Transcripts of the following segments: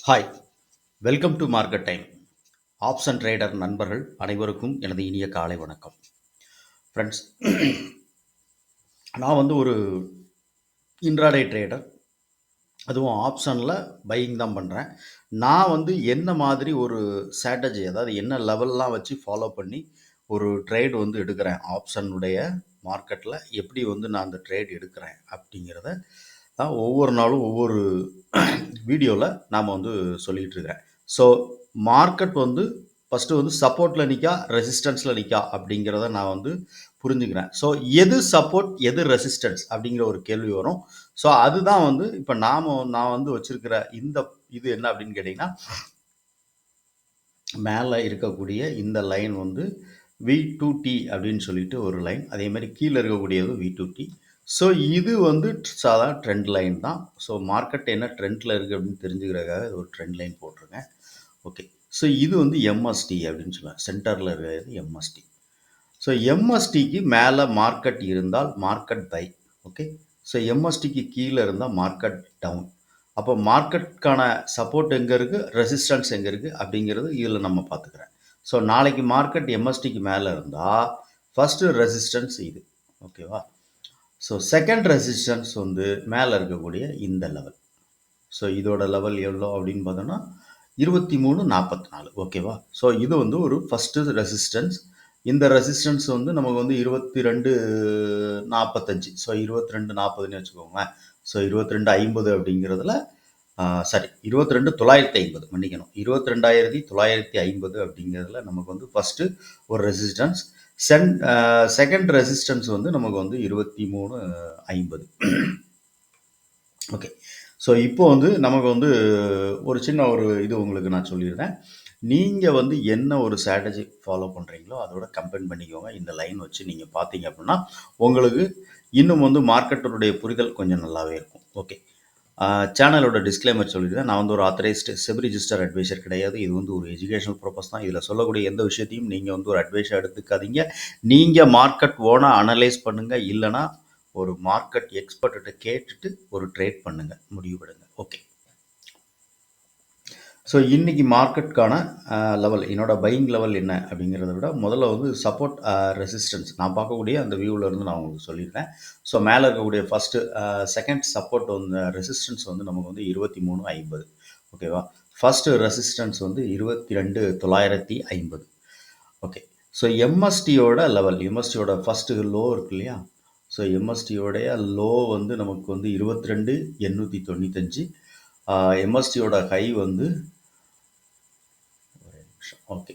Hi, welcome to market time. Option trader நண்பர்கள் அனைவருக்கும் எனது இனிய காலை வணக்கம். ஃப்ரெண்ட்ஸ், நான் வந்து ஒரு இன்ட்ராடே ட்ரேடர். அதுவும் ஆப்ஷனில் பையிங் தான் பண்ணுறேன். நான் வந்து என்ன மாதிரி ஒரு ஸ்ட்ராட்டஜி, அதாவது என்ன லெவல்லாம் வச்சு ஃபாலோ பண்ணி ஒரு ட்ரேட் வந்து எடுக்கிறேன், ஆப்ஷனுடைய மார்க்கெட்டில் எப்படி வந்து நான் அந்த ட்ரேட் எடுக்கிறேன் அப்படிங்கிறத தான் ஒவ்வொரு நாளும் ஒவ்வொரு வீடியோவில் நாம் வந்து சொல்லிகிட்டு இருக்கிறேன். ஸோ மார்க்கெட் வந்து ஃபஸ்ட்டு வந்து சப்போர்ட்டில் நிற்கா, ரெசிஸ்டன்ஸில் நிற்கா அப்படிங்கிறத நான் வந்து புரிஞ்சுக்கிறேன். ஸோ எது சப்போர்ட், எது ரெசிஸ்டன்ஸ் அப்படிங்கிற ஒரு கேள்வி வரும். ஸோ அதுதான் வந்து இப்போ நான் வந்து வச்சிருக்கிற இது என்ன அப்படின்னு கேட்டிங்கன்னா, மேலே இருக்கக்கூடிய இந்த லைன் வந்து V2T அப்படின்னு சொல்லிட்டு ஒரு லைன். அதே மாதிரி கீழே இருக்கக்கூடியது V2T. ஸோ இது வந்து சாதாரண ட்ரெண்ட் லைன் தான். ஸோ மார்க்கெட் என்ன ட்ரெண்டில் இருக்குது அப்படின்னு தெரிஞ்சுக்கிறதுக்காக ஒரு ட்ரெண்ட் லைன் போட்டிருக்கேன். ஓகே. ஸோ இது வந்து MST அப்படின்னு சொல்லுவேன். சென்டரில் இருக்கிறது MST. ஸோ எம்எஸ்டிக்கு மேலே மார்க்கெட் இருந்தால் மார்க்கெட் பை. ஓகே. ஸோ எம்எஸ்டிக்கு கீழே இருந்தால் மார்க்கெட் டவுன். அப்போ மார்க்கெட்டுக்கான சப்போர்ட் எங்கே இருக்குது, ரெசிஸ்டன்ஸ் எங்கே இருக்குது அப்படிங்கிறது இதில் நம்ம பார்த்துக்கிறேன். ஸோ நாளைக்கு மார்க்கெட் எம்எஸ்டிக்கு மேலே இருந்தால் ஃபஸ்ட்டு ரெசிஸ்டன்ஸ் இது. ஓகேவா. ஸோ செகண்ட் ரெசிஸ்டன்ஸ் வந்து மேலே இருக்கக்கூடிய இந்த லெவல். ஸோ இதோட லெவல் எவ்வளோ அப்படின்னு பார்த்தோன்னா 23.44. ஓகேவா. ஸோ இது வந்து ஒரு ஃபஸ்ட்டு ரெசிஸ்டன்ஸ். இந்த ரெசிஸ்டன்ஸ் வந்து நமக்கு வந்து 22.45. ஸோ 22.40ன்னு வச்சுக்கோங்களேன். ஸோ 22.50 அப்படிங்கிறதுல சாரி 22.950 மன்னிக்கணும். 22,950 அப்படிங்கிறதுல நமக்கு வந்து ஃபஸ்ட்டு ஒரு ரெசிஸ்டன்ஸ். செகண்ட் ரெசிஸ்டன்ஸ் வந்து நமக்கு வந்து 23.50. ஓகே. ஸோ இப்போ வந்து நமக்கு வந்து ஒரு சின்ன இது உங்களுக்கு நான் சொல்லிடுறேன். நீங்கள் வந்து என்ன ஒரு ஸ்ட்ராட்டஜி ஃபாலோ பண்ணுறீங்களோ அதோட கம்பேர் பண்ணிக்கோங்க. இந்த லைன் வச்சு நீங்கள் பார்த்தீங்க அப்படின்னா உங்களுக்கு இன்னும் வந்து மார்க்கெட்டோடைய புரிதல் கொஞ்சம் நல்லாவே இருக்கும். ஓகே. சேனலோட டிஸ்க்ளைமர் சொல்லிடுறேன். நான் வந்து ஒரு ஆத்தரைஸ்டு செபி ரிஜிஸ்டர் அட்வைசர் கிடையாது. இது வந்து ஒரு எஜுகேஷனல் பர்பஸ் தான். இதில் சொல்லக்கூடிய எந்த விஷயத்தையும் நீங்கள் வந்து ஒரு அட்வைஸாக எடுத்துக்காதீங்க. நீங்கள் மார்க்கெட் ஓனாக அனலைஸ் பண்ணுங்கள். இல்லைனா ஒரு மார்க்கெட் எக்ஸ்பர்ட்ட கேட்டுட்டு ஒரு ட்ரேட் பண்ணுங்க, முடிவுபடுங்க. ஓகே. ஸோ இன்றைக்கி மார்க்கெட்டுக்கான லெவல், என்னோட பையிங் லெவல் என்ன அப்படிங்கிறத விட முதல்ல வந்து சப்போர்ட், ரெசிஸ்டன்ஸ் நான் பார்க்கக்கூடிய அந்த வியூவில் இருந்து நான் உங்களுக்கு சொல்லியிருக்கேன். ஸோ மேலே இருக்கக்கூடிய ஃபஸ்ட்டு செகண்ட் சப்போர்ட் வந்து ரெசிஸ்டன்ஸ் வந்து நமக்கு வந்து 23.50. ஓகேவா. ஃபஸ்ட்டு ரெசிஸ்டன்ஸ் வந்து 22,950. ஓகே. ஸோ எம்எஸ்டியோட லெவல், எம்எஸ்டியோட ஃபஸ்ட்டு லோ இருக்கு இல்லையா. ஸோ எம்எஸ்டியோடைய லோ வந்து நமக்கு வந்து 22,895. எம்எஸ்டியோட ஹை வந்து ஓகே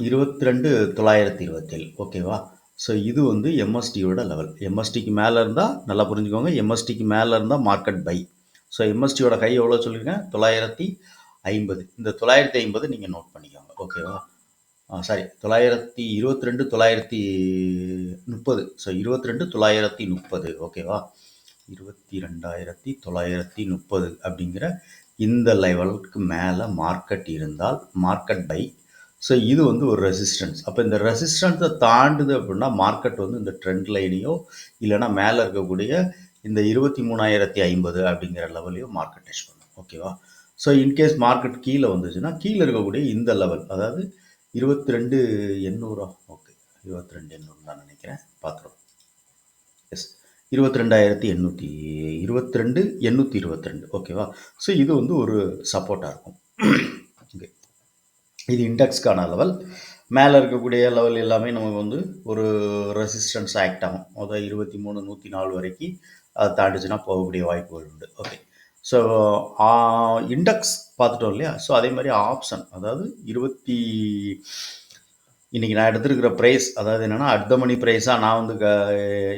22,927. ஓகேவா. ஸோ இது வந்து எம்எஸ்டியோட லெவல். எம்எஸ்டிக்கு மேலே இருந்தால் நல்லா புரிஞ்சுக்கோங்க, எம்எஸ்டிக்கு மேலே இருந்தால் மார்க்கெட் பை. ஸோ எம்எஸ்டியோட ஹை எவ்வளோ சொல்லியிருக்கேன், 950. இந்த 950 நீங்கள் நோட் பண்ணிக்கோங்க. ஓகேவா. சாரி 22,930. ஸோ 22,930. ஓகேவா. 22,930 அப்படிங்கிற இந்த லெவலுக்கு மேலே மார்க்கெட் இருந்தால் மார்க்கெட் பை. ஸோ இது வந்து ஒரு ரெசிஸ்டன்ஸ். அப்போ இந்த ரெசிஸ்டன்ஸை தாண்டுது அப்படின்னா மார்க்கெட் வந்து இந்த ட்ரெண்ட் லைனையோ இல்லைனா மேலே இருக்கக்கூடிய இந்த 23,950 அப்படிங்கிற லெவலையோ மார்க்கெட் டச் பண்ணும். ஓகேவா. ஸோ இன்கேஸ் மார்க்கெட் கீழே வந்துச்சுன்னா கீழே இருக்கக்கூடிய இந்த லெவல், அதாவது 22,800. ஓகே, 22,800 தான் நினைக்கிறேன், பார்த்துருவோம். எஸ், 22,822. ஓகேவா. ஸோ இது வந்து ஒரு சப்போர்ட்டாக இருக்கும். ஓகே, இது இண்டெக்ஸ்க்கான லெவல். மேலே இருக்கக்கூடிய லெவல் எல்லாமே நமக்கு வந்து ஒரு ரெசிஸ்டன்ஸ் ஆக்ட் ஆகும். அதாவது 23,104 வரைக்கும் அதை தாண்டிச்சுன்னா போகக்கூடிய வாய்ப்புகள் உண்டு. ஓகே. ஸோ இண்டெக்ஸ் பார்த்துட்டோம் இல்லையா. ஸோ அதே மாதிரி ஆப்ஷன், அதாவது இன்றைக்கி நான் எடுத்துருக்கிற ப்ரைஸ், அதாவது என்னென்னா அட் த மணி ப்ரைஸாக நான் வந்து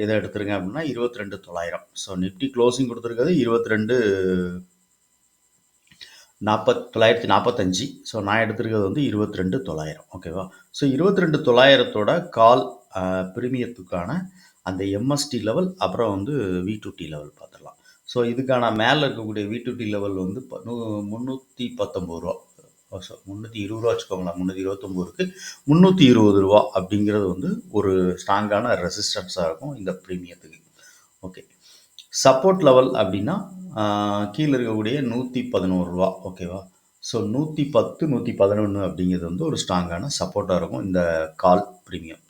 எதை எடுத்துருக்கேன் அப்படின்னா 22,900. ஸோ நிஃப்டி க்ளோசிங் கொடுத்துருக்கிறது 22,945. ஸோ நான் எடுத்துருக்கிறது வந்து 22,900. ஓகேவா. ஸோ 22,900 கால் ப்ரீமியத்துக்கான அந்த எம்எஸ்டி லெவல், அப்புறம் வந்து V2T லெவல் பார்த்துடலாம். ஸோ இதுக்கான மேலே இருக்கக்கூடிய V2T லெவல் வந்து 319 ரூபா. ஸோ 320 ரூபா வச்சுக்கோங்களேன். 329க்கு 320 ரூபா அப்படிங்கிறது வந்து ஒரு ஸ்ட்ராங்கான ரெசிஸ்டன்ஸாக இருக்கும் இந்த ப்ரீமியத்துக்கு. ஓகே. சப்போர்ட் லெவல் அப்படின்னா கீழே இருக்கக்கூடிய ரூ. 111. ஓகேவா? ஸோ 110, 111 அப்படிங்கிறது வந்து ஒரு ஸ்ட்ராங்கான சப்போர்ட்டாக இருக்கும் இந்த கால் ப்ரீமியம்.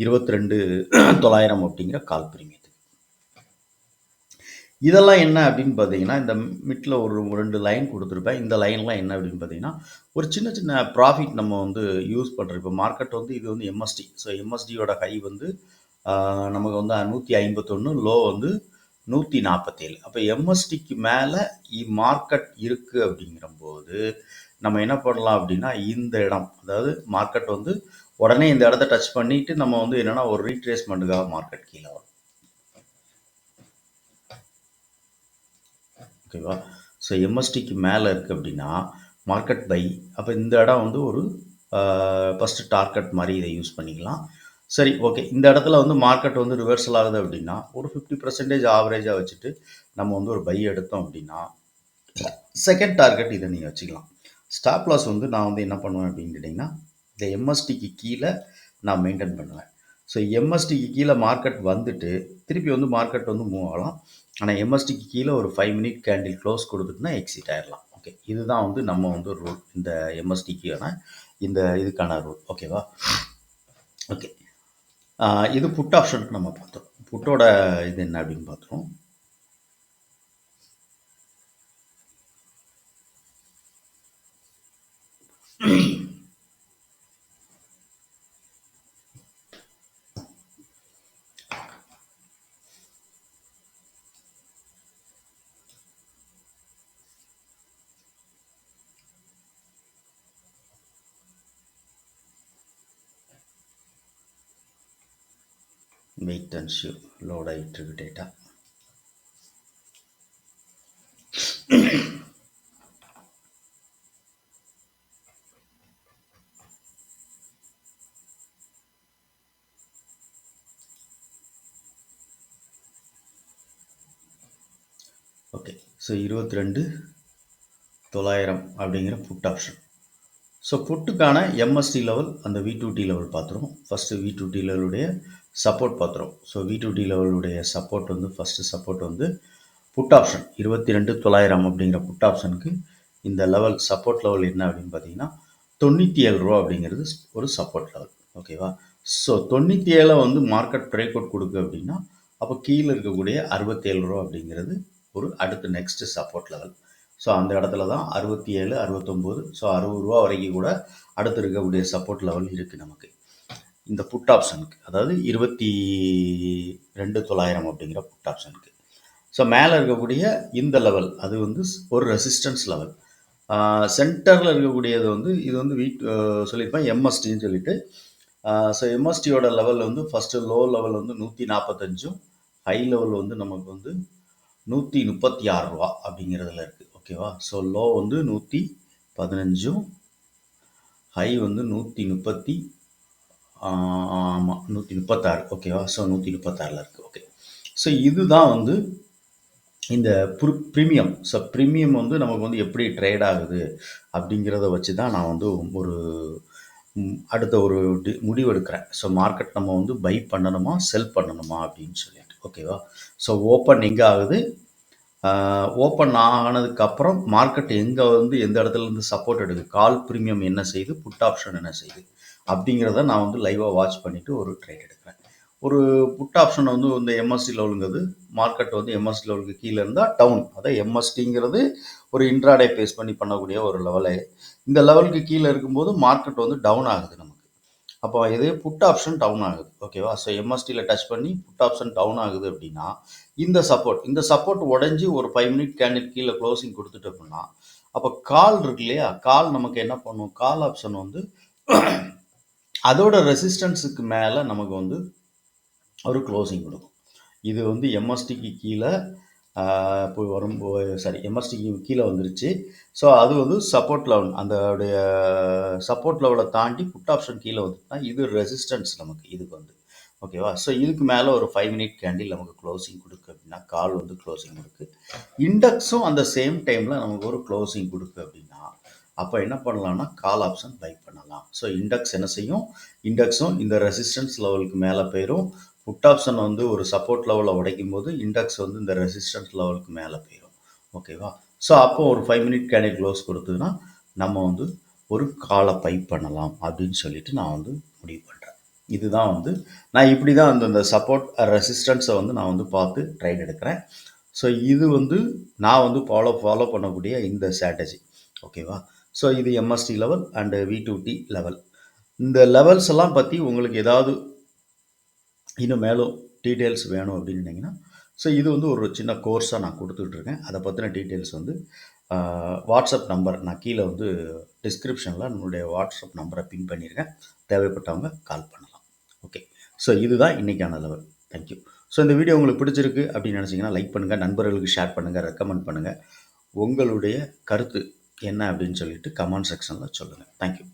22,900 அப்படிங்கிற கால் ப்ரீமியத்துக்கு. இதெல்லாம் என்ன அப்படின்னு பார்த்தீங்கன்னா, இந்த மிட்ல ஒரு 2 லைன் கொடுத்துருப்பேன். இந்த லைன்லாம் என்ன அப்படின்னு பார்த்தீங்கன்னா, ஒரு சின்ன சின்ன ப்ராஃபிட் நம்ம வந்து யூஸ் பண்ணுறோம். இப்போ மார்க்கெட் வந்து இது வந்து எம்எஸ்டி. ஸோ எம்எஸ்டியோட ஹை வந்து நமக்கு வந்து 151, லோ வந்து 147. அப்போ எம்எஸ்டிக்கு மேலே மார்க்கெட் இருக்குது அப்படிங்கிறபோது நம்ம என்ன பண்ணலாம் அப்படின்னா, இந்த இடம், அதாவது மார்க்கெட் வந்து உடனே இந்த இடத்த டச் பண்ணிட்டு நம்ம வந்து என்னென்னா ஒரு ரீட்ரேஸ்மெண்ட்டுக்காக மார்க்கெட் கீழே வரும். ஓகேவா? ஸோ எம்எஸ்டிக்கு மேலே இருக்குது அப்படின்னா மார்க்கெட் பை. அப்போ இந்த இடம் வந்து ஒரு ஃபஸ்ட்டு டார்கெட் மாதிரி இதை யூஸ் பண்ணிக்கலாம். சரி, ஓகே. இந்த இடத்துல வந்து மார்க்கெட் வந்து ரிவர்சல் ஆகுது அப்படின்னா ஒரு 50% ஆவரேஜாக வச்சுட்டு நம்ம வந்து ஒரு பை எடுத்தோம் அப்படின்னா செகண்ட் டார்கெட் இதை நீங்கள் வச்சுக்கலாம். ஸ்டாப் லாஸ் வந்து நான் வந்து என்ன பண்ணுவேன் அப்படின்னு கேட்டிங்கன்னா, இந்த எம்எஸ்டிக்கு கீழே நான் மெயின்டைன் பண்ணுவேன். ஸோ எம்எஸ்டிக்கு கீழே மார்க்கெட் வந்துட்டு திருப்பி வந்து மார்க்கெட் வந்து மூவ் ஆகலாம். ஆனால் எம்எஸ்டிக்கு கீழே ஒரு 5 மினிட் கேண்டில் க்ளோஸ் கொடுத்துட்டுனா எக்ஸிட் ஆயிடலாம். ஓகே, இதுதான் வந்து நம்ம வந்து ரூல், இந்த எம்எஸ்டிக்கான இந்த இதுக்கான ரூல். ஓகேவா? ஓகே, இது புட் ஆப்ஷனுக்கு நம்ம பார்த்தோம். புட்டோட இது என்ன அப்படின்னு பார்த்தோம். வெயிட் அண்ட் ஷூ லோட் ஆகிட்டு இருக்கு டேட்டா. ஓகே, ஸோ 22,900 அப்படிங்கிற புட் ஆப்ஷன். ஸோ புட்டுக்கான எம்எஸ்டி லெவல், அந்த V2T லெவல் பார்த்துருவோம். ஃபஸ்ட்டு V2T லெவலுடைய சப்போர்ட் பார்த்துருவோம். ஸோ V2T லெவலுடைய சப்போர்ட் வந்து ஃபஸ்ட்டு சப்போர்ட் வந்து புட் ஆப்ஷன் 22,900 அப்படிங்கிற புட் ஆப்ஷனுக்கு இந்த லெவல் சப்போர்ட் லெவல் என்ன அப்படின்னு பார்த்தீங்கன்னா ரூ. 97 அப்படிங்கிறது ஒரு சப்போர்ட் லெவல். ஓகேவா? ஸோ 97 வந்து மார்க்கெட் பிரேக் அவுட் கொடுக்கு அப்படின்னா அப்போ கீழே இருக்கக்கூடிய ரூ. 67 அப்படிங்கிறது ஒரு அடுத்த நெக்ஸ்ட் சப்போர்ட் லெவல். ஸோ அந்த இடத்துல தான் 67, 69, ஸோ ரூ. 60 வரைக்கும் கூட அடுத்து இருக்கக்கூடிய சப்போர்ட் லெவல் இருக்குது நமக்கு இந்த புட் ஆப்ஷனுக்கு, அதாவது 22,900 அப்படிங்கிற புட் ஆப்ஷனுக்கு. ஸோ மேலே இருக்கக்கூடிய இந்த லெவல் அது வந்து ஒரு ரெசிஸ்டன்ஸ் லெவல். சென்டரில் இருக்கக்கூடியது வந்து இது வந்து சொல்லியிருப்பேன் எம்எஸ்டின்னு சொல்லிட்டு. ஸோ எம்எஸ்டியோட லெவல் வந்து ஃபஸ்ட்டு லோ லெவல் வந்து 145, ஹை லெவல் வந்து நமக்கு வந்து ரூ. 136 அப்படிங்கிறதுல இருக்குது. ஓகேவா? ஸோ லோ வந்து 115, ஹை வந்து 136. ஓகேவா? ஸோ 136 இருக்குது. ஓகே, ஸோ இதுதான் வந்து இந்த ப்ரீமியம். ஸோ ப்ரீமியம் வந்து நமக்கு வந்து எப்படி ட்ரேட் ஆகுது அப்படிங்கிறத வச்சு தான் நான் வந்து ஒரு அடுத்த ஒரு முடிவு எடுக்கிறேன். ஸோ மார்க்கெட் நம்ம வந்து பை பண்ணணுமா செல் பண்ணணுமா அப்படின்னு சொல்லிட்டு. ஓகேவா? ஸோ ஓப்பன் எங்கே ஆகுது, ஓப்பன் ஆனதுக்கப்புறம் மார்க்கெட் எங்கே வந்து எந்த இடத்துலேருந்து சப்போர்ட் எடுக்குது, கால் ப்ரீமியம் என்ன செய்யுது, புட் ஆப்ஷன் என்ன செய்யுது அப்படிங்கிறத நான் வந்து லைவாக வாட்ச் பண்ணிவிட்டு ஒரு ட்ரேட் எடுக்கிறேன். ஒரு புட் ஆப்ஷன் வந்து இந்த எம்எஸ்டி லெவலுங்கிறது மார்க்கெட் வந்து எம்எஸ்டி லெவலுக்கு கீழே இருந்தால் டவுன். அதாவது எம்எஸ்டிங்கிறது ஒரு இன்ட்ராடே பேஸ் பண்ணி பண்ணக்கூடிய ஒரு லெவலு. இந்த லெவலுக்கு கீழே இருக்கும்போது மார்க்கெட் வந்து டவுன் ஆகுது நமக்கு. அப்போ இதே புட் ஆப்ஷன் டவுன் ஆகுது. ஓகேவா? ஸோ எம்எஸ்டியில் டச் பண்ணி புட் ஆப்ஷன் டவுன் ஆகுது அப்படின்னா இந்த சப்போர்ட் உடஞ்சி ஒரு 5 மினிட் கேண்டில் கீழே க்ளோசிங் கொடுத்துட்டு அப்படின்னா அப்போ கால் இருக்கு இல்லையா, கால் நமக்கு என்ன பண்ணும், கால் ஆப்ஷன் வந்து அதோட ரெசிஸ்டன்ஸுக்கு மேலே நமக்கு வந்து ஒரு க்ளோசிங் கொடுக்கும். இது வந்து எம்எஸ்டிக்கு கீழே போய் எம்எஸ்டிக்கு கீழே வந்துருச்சு. ஸோ அது வந்து சப்போர்ட் லெவல், அதோடைய சப்போர்ட் லெவலை தாண்டி புட் ஆப்ஷன் கீழே வந்துட்டுனா இது ரெசிஸ்டன்ஸ் நமக்கு இதுக்கு வந்து. ஓகேவா? ஸோ இதுக்கு மேலே ஒரு 5 மினிட் கேண்டில் நமக்கு க்ளோசிங் கொடுக்கு அப்படின்னா கால் வந்து க்ளோசிங் கொடுக்கு. இண்டெக்ஸும் அந்த சேம் டைமில் நமக்கு ஒரு க்ளோசிங் கொடுக்கு அப்படின்னா அப்போ என்ன பண்ணலாம்னா கால் ஆப்ஷன் பை பண்ணலாம். ஸோ இண்டெக்ஸ் என்ன செய்யும், இண்டெக்ஸும் இந்த ரெசிஸ்டன்ஸ் லெவலுக்கு மேலே போயிடும். புட் ஆப்ஷன் வந்து ஒரு சப்போர்ட் லெவலை உடைக்கும் போது இண்டெக்ஸ் வந்து இந்த ரெசிஸ்டன்ஸ் லெவலுக்கு மேலே போயிடும். ஓகேவா? ஸோ அப்போ ஒரு 5 மினிட் கேண்டில் க்ளோஸ் கொடுத்ததுன்னா, நம்ம வந்து ஒரு காலை பை பண்ணலாம் அப்படின்னு சொல்லிட்டு நான் வந்து முடிவு பண்ணுறேன். இதுதான் வந்து நான் இப்படி தான் அந்த சப்போர்ட் ரெசிஸ்டன்ஸை வந்து நான் வந்து பார்த்து ட்ரைட் எடுக்கிறேன். ஸோ இது வந்து நான் வந்து ஃபாலோ பண்ணக்கூடிய இந்த ஸ்ட்ராட்டஜி. ஓகேவா? ஸோ இது MST level and V2T level. இந்த லெவல்ஸ் எல்லாம் பற்றி உங்களுக்கு ஏதாவது இன்னும் மேலும் டீட்டெயில்ஸ் வேணும் அப்படின்னு நினைங்கன்னா, ஸோ இது வந்து ஒரு சின்ன கோர்ஸாக நான் கொடுத்துட்ருக்கேன். அதை பற்றின டீட்டெயில்ஸ் வந்து வாட்ஸ்அப் நம்பர் நான் கீழே வந்து டிஸ்கிரிப்ஷனில் நம்மளுடைய வாட்ஸ்அப் நம்பரை பின் பண்ணியிருக்கேன். தேவைப்பட்டவங்க கால் பண்ணலாம். ஓகே. ஸோ இதுதான் இன்றைக்கான லெவல். தேங்க்யூ. ஸோ இந்த வீடியோ உங்களுக்கு பிடிச்சிருக்கு அப்படின்னு நினச்சிங்கன்னா லைக் பண்ணுங்கள், நண்பர்களுக்கு ஷேர் பண்ணுங்கள், ரெக்கமெண்ட் பண்ணுங்கள். உங்களுடைய கருத்து என்ன அப்படின்னு சொல்லிட்டு கமெண்ட் செக்ஷனில் சொல்லுங்கள். தேங்க்யூ.